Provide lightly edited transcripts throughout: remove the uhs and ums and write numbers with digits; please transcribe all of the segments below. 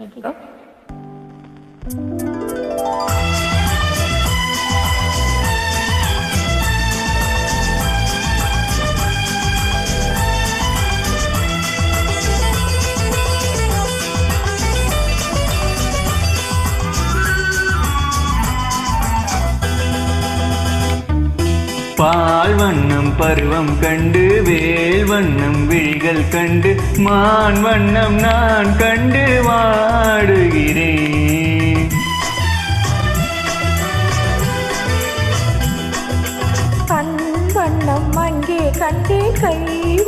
Go. பால் வண்ணம் பருவம் கண்டு வேல் வண்ணம் விழிகள் கண்டு மான் வண்ணம் நான் கண்டு வாடுகிறேன். கண் வண்ணம் அங்கே கண்டே, கை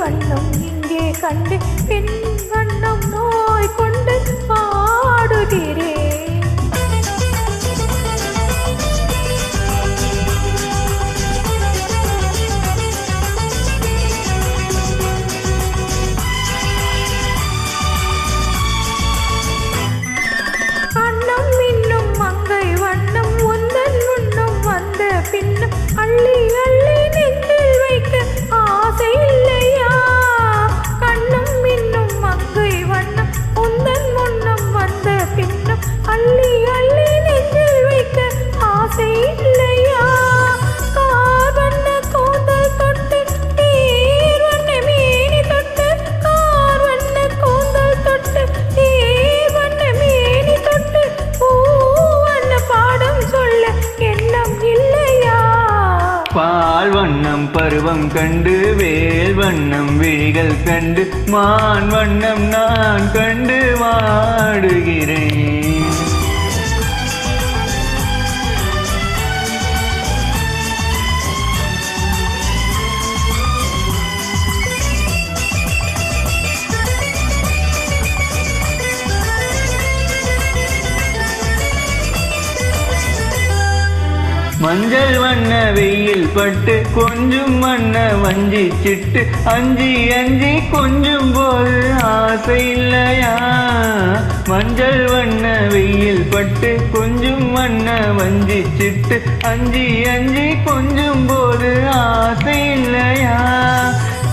வண்ணம் இங்கே கண்டு, பெண் வண்ணம் நோய் கொண்டு வாடுகிறேன். அள்ளி அள்ளி நெஞ்சில் வைக்க ஆசை இல்லையா? கண்ணும் மின்னும் மங்கை வண்ணம் உந்தன் முன்னம் வந்த பின்னும் அள்ளி அள்ளி நெஞ்சில் வைக்க ஆசை இல்லையா? கார் வண்ண கூந்தல் தொட்டு நீர் வண்ண மேனி தொட்டு, கார் வண்ண கூந்தல் தொட்டு நீர் வண்ண மேனி தொட்டு, பூ வண்ண பாடம் சொல்ல எண்ணம் இல்லையா? பால் வண்ணம் பருவம் கண்டு வேல் வண்ணம் விழிகள் கண்டு மான் வண்ணம் நான் கண்டு வாடுகிறேன். மஞ்சள் வண்ண வெயில் பட்டு கொஞ்சம் வண்ண வஞ்சி சிட்டு, அஞ்சி அஞ்சி கொஞ்சம் போது ஆசை இல்லையா? மஞ்சள் வண்ண வெயில் பட்டு கொஞ்சம் வண்ண வஞ்சி சிட்டு, அஞ்சி அஞ்சி கொஞ்சம் போது ஆசை இல்லையா?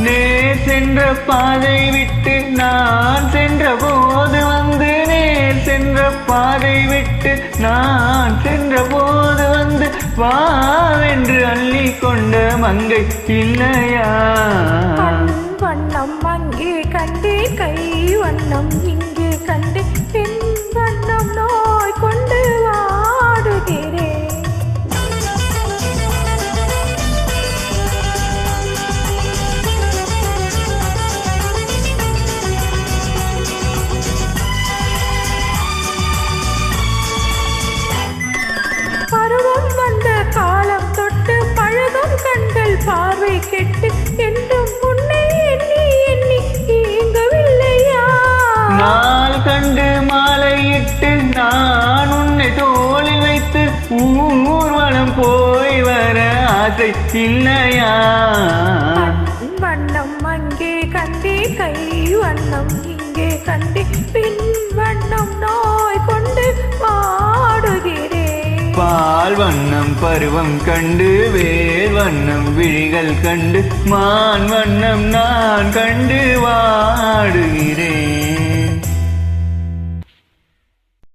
நேர் சென்ற பாதை விட்டு நான் சென்ற போது வந்து, நேர் சென்ற பாதை விட்டு நான் சென்ற போது வந்து வாவென்று அள்ளி கொண்ட மங்கை இல்லையா? வண்ணம் அங்கே கண்டே, கை வண்ணம் இங்கே கண்டே, பெண் வண்ணம் நோய் கொண்டு வாடுகிறேன். பருவம் வந்த காலம் தொட்டு பழகும் கண்கள் பார்வை கெட்டு, என்றும் உன்னை எண்ணி எண்ணி ஏங்கவில்லையா? நாள் கண்டு மாலையிட்டு நான் உன்னை தோளி வைத்து ஊர்வலம் போய் வர ஆசை இல்லையா? வண்ணம் அங்கே கண்டே, கை வண்ணம் இங்கே கண்டே, பின் வண்ணம் நோய் கொண்டு வாடுகிறேன். பால் வண்ணம் பருவம் கண்டு வேல் வண்ணம் விழிகள் கண்டு மான் வண்ணம் நான் கண்டு வாடுகிறேன்.